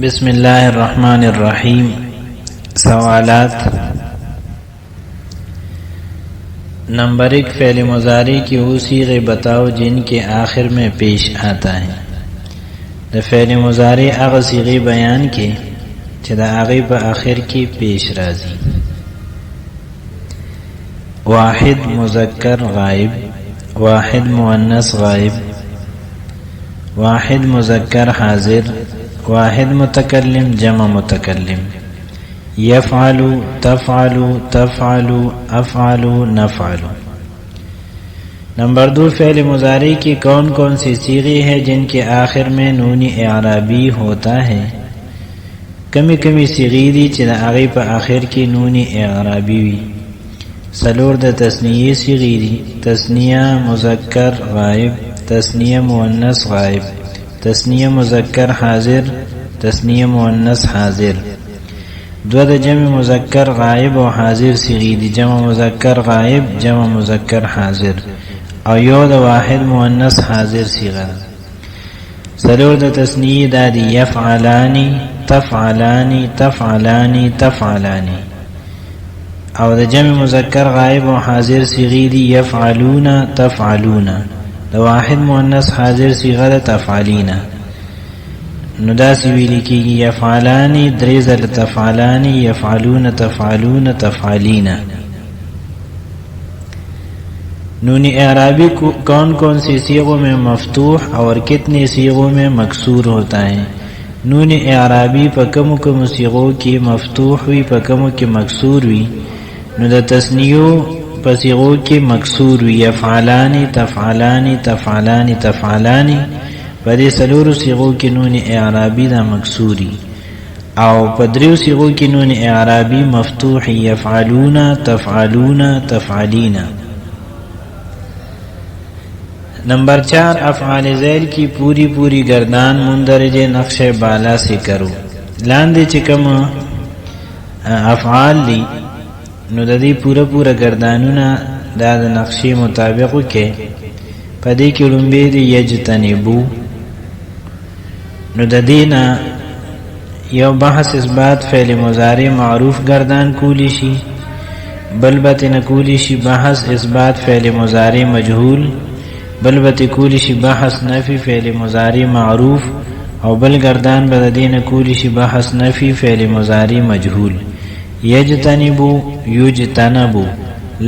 بسم اللہ الرحمن الرحیم۔ سوالات۔ نمبر 1، فعل مضارع کی وہ صیغے بتاؤ جن کے آخر میں پیش آتا ہے۔ دا فعل مضارع اغا صیغے بیان کے چدا آغی پا آخر کی پیش رازی۔ واحد مذکر غائب، واحد مؤنث غائب، واحد مذکر حاضر، واحد متکلم جمع متکلم، یفعل تفعل تفعل افعل نفعل۔ نمبر 2، فعل مضارع کی کون کون سی صیغے ہیں جن کے آخر میں نون اعرابی ہوتا ہے؟ کمی کمی صیغے دی چدا آغی پا آخر کی نون اعرابی وی۔ سلور دا تثنیہ صیغے دی، تثنیہ مذکر غائب، تثنیہ مؤنث غائب، تثنیہ مذکر حاضر، تثنیہ مؤنث حاضر۔ دو دا جمع مذکر غائب و حاضر صیغے دی، جمع مذکر غائب، جمع مذکر حاضر، او یو دا واحد مؤنث حاضر صیغہ۔ سلور دا تثنیہ دا دی، یفعلانی تفعلانی تفعلانی تفعلانی، او دا جمع مذکر غائب و حاضر صیغے دی، یفعلون تفعلون، دا واحد مؤنث حاضر صیغہ دا تفعلین۔ نو دا سوی لکی گی یفعلانی دریزل تفعلانی، یفعلون تفعلون تفعلین۔ نون اعرابی کون کون سی صیغوں میں مفتوح اور کتنے صیغوں میں مکسور ہوتا ہے؟ نون اعرابی پا کم کم صیغوں کی مفتوح ہوئی، پا کم کی مکسور ہوئی۔ نو دا تثنیوں پسیغوں کی مکسور ہوئی، یفعلانی تفعلانی تفعلانی تفعلانی، پدی سلور صیغوں کی نون اعرابی دا مکسوری، او پدریو صیغوں کی نون اعرابی مفتوحی، یفعلون تفعلون تفعلین۔ نمبر 4، افعال ذیل کی پوری پوری گردان مندرج نقش بالا سے کرو۔ لاندے چکم افعال لی نو دا دی پورا پورا گردانونا دا دا نقشی مطابقو کے پدی کی لنبی دی یجتنبو۔ نو دا دینا یو بحث اثبات فعل مضارع معروف گردان کولی شی، بلبت نکولی شی بحث اثبات فعل مضارع مجهول، بلبت کولی شی بحث نفی فعل مضارع معروف، او بل گردان بددین کولی شی بحث نفی فعل مضارع مجهول۔ یجتنبو یجتنبو،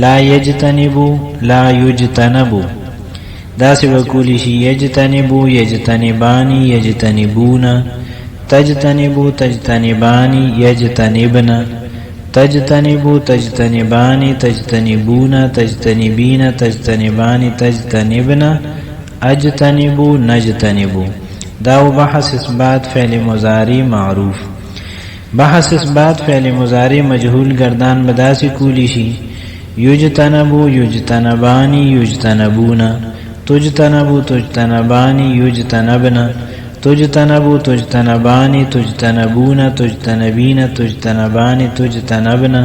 لا یجتنبو لا یجتنبو، دا سی بکولی شی یجتنبو یجتنبانی یجتنبون، تجتنبو تجتنبانی یجتنبن، تجتنبو تجتنبانی تجتنبون تجتنبین تجتنبانی تجتنبن، اجتنبو نجتنبو۔ داو بحث اثبات فعل مضارع معروف۔ بحث اثبات فعل مضارع مجهول گردان بداسی کولی شی یجتنبو یجتنبانی یجتنبون، تجتنبو تجتنبانی یجتنبن، تجتنبو تجتنبانی تجتنبون تجتنبین تجتنبانی تجتنبن،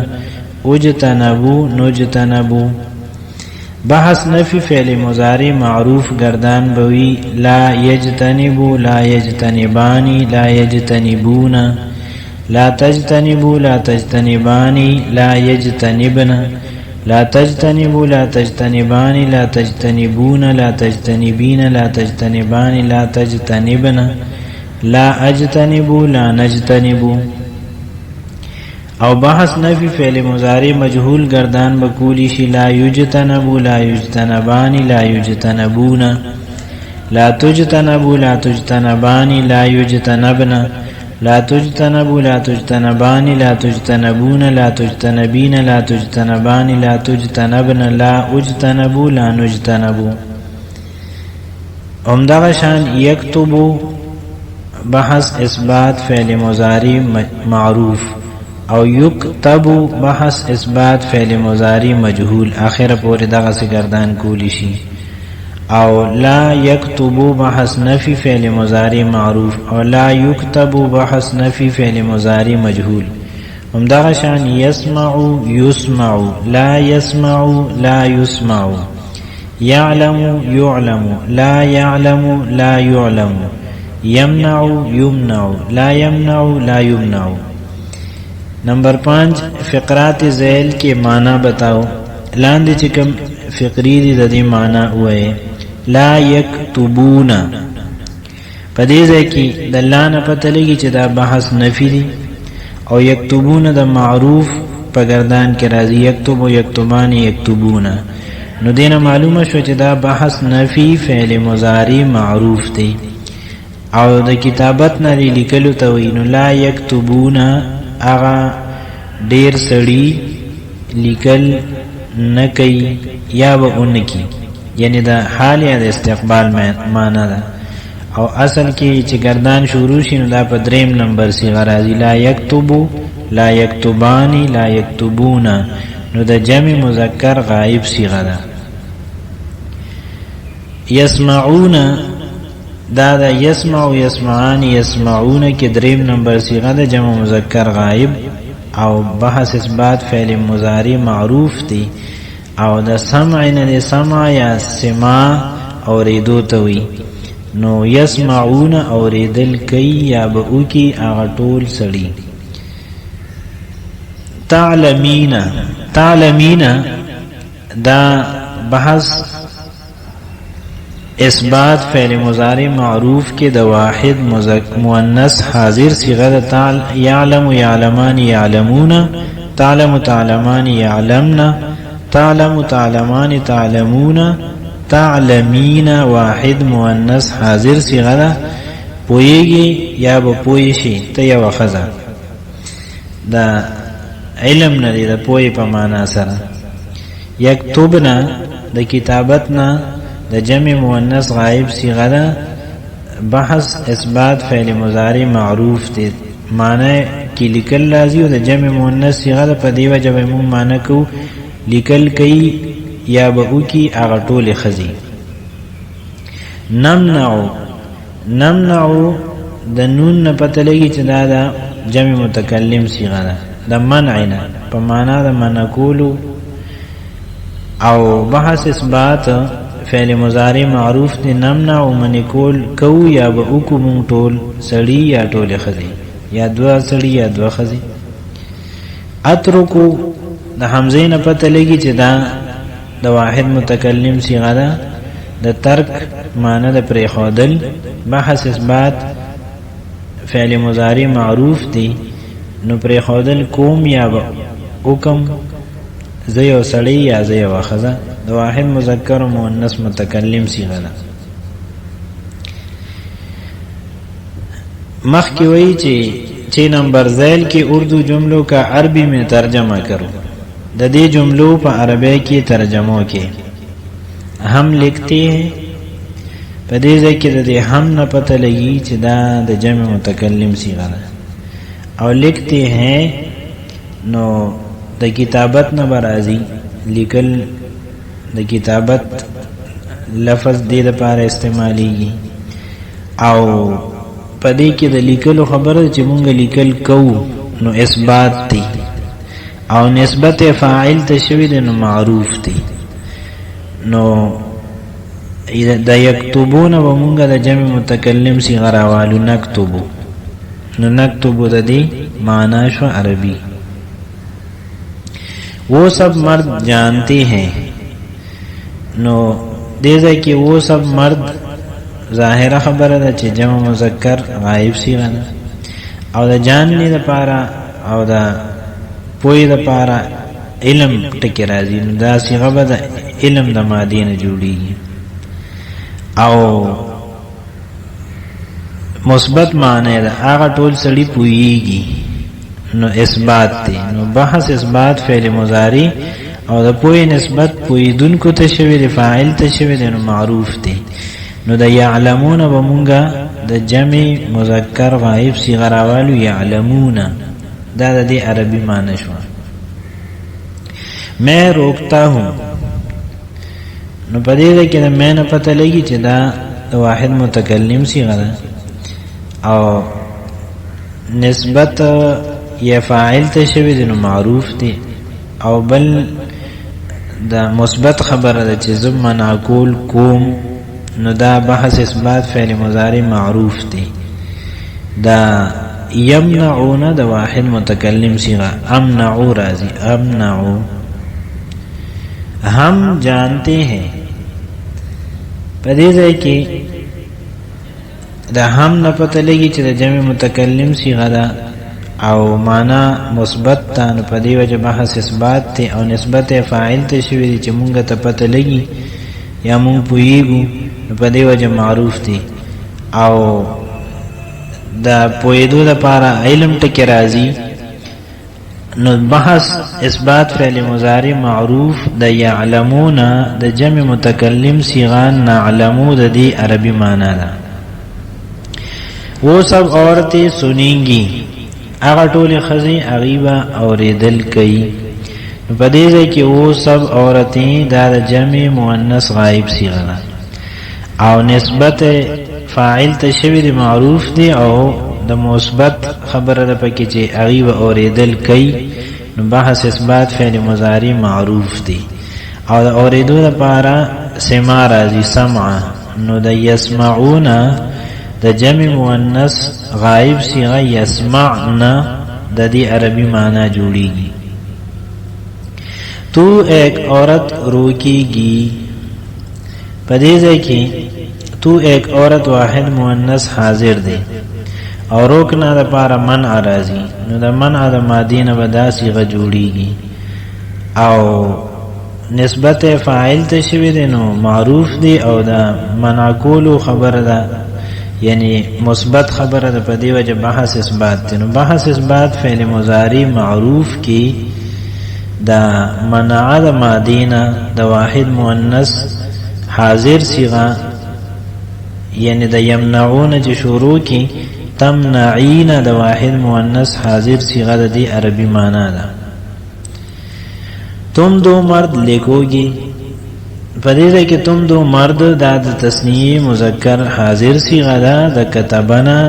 اجتنبو نجتنبو۔ بحث نفی فعل مضارع معروف گردان بوی لا یجتنبو لا یجتنبانی لا یجتنبون، لا تجتنبو لا تجتنبانی لا یجتنبن، لا تجتنبو لا تجتنبانی لا تجتنبون لا تجتنبین لا تجتنبانی لا تجتنبن، لا اجتنبو لا نجتنبو۔ او بحث نفی فعل مضارع مجهول گردان بکولی شی لا یجتنبو لا یجتنبانی لا یجتنبون، لا تجتنبو لا تجتنبانی لا یجتنبن، لا تجتنبو لا تجتنبانی لا تجتنبون لا تجتنبین لا تجتنبانی لا تجتنبن، لا اجتنبو لا نجتنبو۔ امدغشان یکتبو بحث اثبات فعل مضارع معروف، او یکتبو بحث اثبات فعل مضارع مجهول، آخر پوری دغه سے گردان کولی شی۔ او لا یکتبو بحث نفی فعل مضارع معروف، او لا یکتبو بحث نفی فعل مضارع مجهول۔ امدغشان یسمعو یسمعو، لا یسمعو لا یسمعو، یعلم یعلم، لا یعلم لا یعلم، یمنع یمنع، لا یمنع لا یمنع. نمبر 5 فقرات ذیل کے معنی بتاؤ. لاندې چې کوم فقری دي د دې معنی وایي. لا یکتبون، په دې ځای کې د لا نه پته لګي چې دا بحث نفي دی، او یکتبون د معروف په گردان کې راځي، یکتب و یکتبان یکتبون. نو دینه معلومه شو چې دا بحث نفي فعل مضارع معروف دی، او د کتابت نه لیکلو ته وایي. نو لا یکتبون هغه ډیر سړي لیکل نه کوي یا به اونکی، یعنی دا حال یا د استقبال معنی ده. او اصل کې چې گردان شروع شي نو دا په 3 نمبر صيغه راځي. لا یکتبو، لا یکتبانی، لا یکتبون. نو د جمع مذکر غائب صيغه ده. یسمعون، دا د یسمع و یسمعان یسمعون کې 3 نمبر صيغه ده، جمع مذکر غائب، او بحث اثبات فعل مضارع معروف دی. او د سمع نه سمع یا سماع اوریدو ته وي. نو یسمعون اوریدل کوي یا به وکي هغه ټول سړي. تعلمین، تعلمین دا بحث اثبات فعل مضارع معروف کې د واحد مؤنث حاضر صيغه د یعلم یعلمان یعلمون، تعلم تعلمان یعلمن، تعلم تعلمان تعلمون، تعلمین واحد مؤنث حاضر صيغه ده. پویږي یا به پوی شي ته یو خزه، دا علم نه دی، د پوی په معنا سره. یکتبنا د کتابتنا د جمع مؤنث غائب صيغه ده، بحث اثبات فعل مضارع معروف دی، معنی کې لیکل راځي او د جمع مؤنث صيغه ده. په دی وجه به موږ معنی کو لیکل کوي یا به وکي هغه ټول خزي. نمنع، نمنع د نون نه پته لګي چې دا د جمع متکلم صيغه ده، د منع نه په معنا د منع کولو. او بحث اثبات فعل مضارع معروف دی. نمنع او منع کول کو یا به وکو مونږ ټول سړي یا ټول خزي، یا دوا سړي یا دوا خزي. اترکو د حمزه نه پته لګي چې دا د واحد متکلم صيغه ده، د ترک معنی د پرې خودل. بحث اثبات فعل مضارع معروف دی، نو پرې خودل کوم یا حکم، زه یو سړی یا زه یو خزه، د واحد مذکر و مؤنث متکلم صيغه ده. مخ کی وئی چې نمبر ذیل کی اردو جملوں کا عربی میں ترجمہ کرو. د دې جملو په عربی کې ترجمو کې هم لکھتے ہیں، په دې ځای کې د دې هم نه پته لګي چې دا د جمع متکلم صيغه ده. او لکھتے ہیں نو د کتابت نه برازي، لیکل د کتابت لفظ دې لپاره استعماليږي. او پدې کې د لیکلو خبره چې مونږ لیکل کوو نو اثبات دی، او نسبت فاعل ته شوی دی نو معروف دی. نو د یکتبون و مونږ د جمع متکلم صيغه راوالو نکتبو، نو نکتبو د دې معنا شو عربی. وہ سب مرد جانتے ہیں، نو دې ځای کې وہ سب مرد ظاهره خبره ده چې جمع مذکر غائب صيغه ده، او د جانني لپاره او د پوی لپاره علم ټکی راځي، نو دا صيغه به د علم د مادې نه جوړیږي. او مثبت معنی ده هغه ټول سړي پویږي، نو اثبات دی. نو بحث اثبات فعل مضارع او د پوی نسبت پویدونکو ته شوی دی، فاعل ته شوی دی، نو معروف دی. نو د یعلمون و مونږه د جمع مذکر غائب صيغه راوالو یعلمون، دا د دې عربي معنی شو. میں روکتا ہوں، نو په دې کې د میں نه پته لګي چې دا د واحد متکلم صيغه ده، او نسبت یا فاعل ته شوی دی نو معروف دی. او بل د مثبت خبره ده چې زم منع کول کوم نو دا بحث اثبات فعل مضارع معروف دی. دا یمنعون دا واحد متکلم صیغہ امنعو راضی امنعو. ہم جانتے ہیں پدې ځای کې دا هم نه پته لګي چې د جمع متکلم صیغه ده او معنا مثبت ده، نو په دې وجه بحث اثبات ته او نسبت فاعل ته شوی دی چې مونږ ته پته لګي یا مونږ پوهیږو، نو په دې وجه معروف دی. او دا پوهېدو لپاره علم ټکي راځي، نو بحث اثبات فعل مضارع معروف د یعلمون د جمع متکلم صیغه نعلمو د دې عربی معنا ده. وہ سب عورتیں سنیں گی، اغا ټول خزی اغیبا اوریدل کئی. په دې ځای کې وہ سب عورتیں دا د جمع مؤنث غائب صیغه ده او نسبت فاعل ته شوی دی معروف دی او د مثبت خبره ده پکې چې اغیبا اوریدل کئی، نو بحث اثبات فعل مضارع معروف دی. او د اوریدو لپاره سماع راځي سمع، نو د یسمعون د جمع مؤنث غائب صیغه یسمعنا د دې عربی معنی جوړیږي. تو ایک عورت روکے گی، په دې ځای کې تو ایک عورت واحد مؤنث حاضر دی او روکنا د پاره منع راځي، نو د منع د ماضی نه به دا صیغه جوړیږي او نسبت فاعل ته شوی دی نو معروف دی او د منع کولو خبره ده یعنی مثبت خبره ده، په دې وجه بحث اثبات دی. نو بحث اثبات فعل مضارع معروف کی دا منع د ماضی نه د واحد مؤنث حاضر صیغه یعنی د یمنعون چې شروع کی تمنعین د واحد مؤنث حاضر صیغه د دې عربی معنا ده. تم دو مرد لکھو گی، په دې ځای کې تم دو مرد دا د تثنیه مذکر حاضر صیغه ده د کتبنا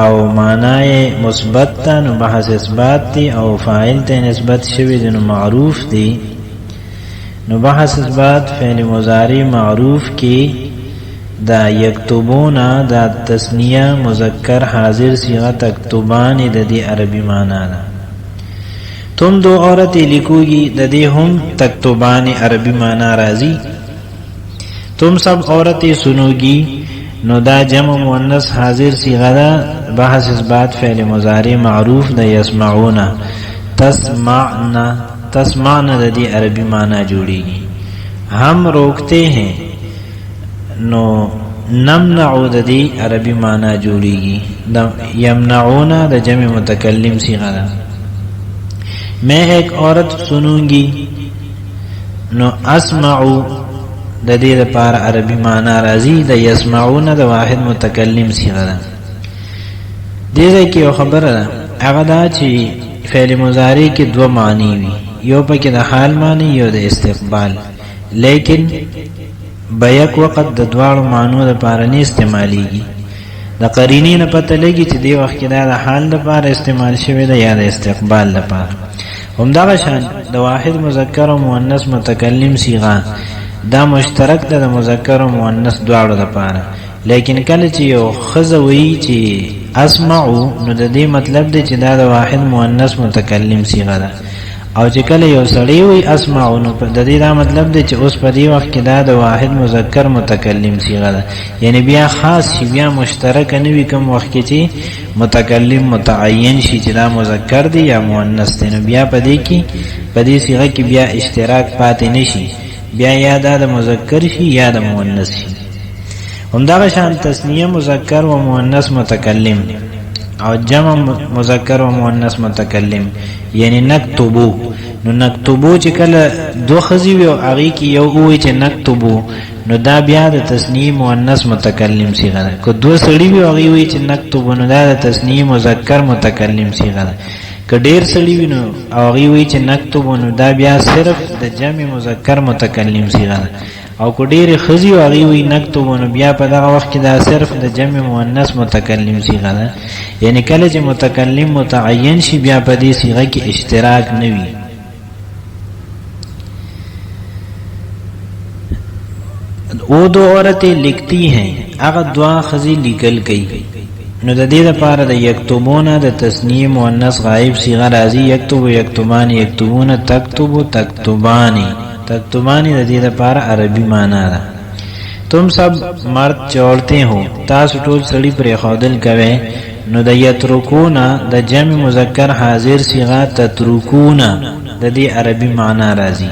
او معنی مثبت ده، نو بحث اثبات دی او فاعل ته نسبت شوی دی نو معروف دی. نو بحث اثبات فعل مضارع معروف کی دا یکتبون دا تثنیه مذکر حاضر صیغه تکتبان د دې عربی معنا ده. تم دو عورتیں لکھو گی د دې هم تکتبان عربی معنا راځي. تم سب عورتیں سنو گی، نو دا جمع مؤنث حاضر صیغه ده بحث اثبات فعل مضارع معروف د یسمعون تسمعنا تسمعنا د دې عربی معنا جوړیږي. ہم روکتے ہیں، نو نمنعو د دې عربی معنا جوړیږي. یمنعون د جمع متکلم صیغه ده. میں ایک عورت سنوں گی، نو اسمعو د دې لپاره عربی معنا راځي د یسمعون د واحد متکلم صیغه ده. دې ځای کې یو خبره ده، هغه دا چې فعل مضارع کې دوه معنی وي، یو پکې د حال معنی یو د استقبال، لیکن بیک وقت د دواړو معنو لپاره نه استعمالیږي. د قرینې نه پته لګي چې دې وخت کې دا د حال لپاره استعمال شوی ده یا د استقبال لپاره. همدغه شان د واحد مذکر او مؤنث متکلم صیغه دا مشترک ده د مذکر او مؤنث دواړو لپاره، لیکن کله چې یو ښځه وایي چې اسمعو، نو د دې مطلب دی چې دا د واحد مؤنث متکلم صیغه ده، او چې کله یو سړی وایي اسمعو، نو د دې دا مطلب دی چې اوس په دې وخت کې دا د واحد مذکر متکلم صیغه ده، یعنی بیا خاص شي، بیا مشترک نه وي کوم وخت کې چې متکلم متعین شي چې دا مذکر دی یا مؤنث دی، نو بیا په دې کې په دې صیغه کې بیا اشتراک پاتې نشي، بیا یا دا د مذکر شي یا د مؤنث شي. همدغه شان تثنیه مذکر و مؤنث متکلم او جمع مذکر و مؤنث متکلم یعنی نکتبو، نو نکتبو چې کله دو خزی وي او هغه کې یو وي چې نکتبو، نو دا بیا د تثنیه مؤنث متکلم صیغه ده. که دو سړي وي او هغه وي چې نکتبو، نو دا د تثنیه مذکر متکلم صیغه ده. که ډیر سړي وي نو او هغه وي چې نکتبو، نو دا بیا صرف د جمع مذکر متکلم صیغه ده. او که ډیر خزی او هغه وي نکتبو، نو بیا په دغه وخت کې دا صرف د جمع مؤنث متکلم صیغه ده. یعنی کله چې متکلم متعین شي بیا په دې صیغه کې اشتراک نه وي. वो दो औरतें लिखती हैं अगर दुआ खजी लिखल गई نو د دې لپاره د یکتبون د تسنیه مؤنث غائب صيغه راځي یکتب یکتبان یکتبون تکتب تکتبان تکتبان د دې لپاره عربي معنا ده तुम सब मर्द चौड़ते हो तासु टोल सड़ी पर खौदल कवे नो द यतरुकूना द जम मुजक्कर हाजिर सिगा ततरुकूना द दे अरबी माना राजी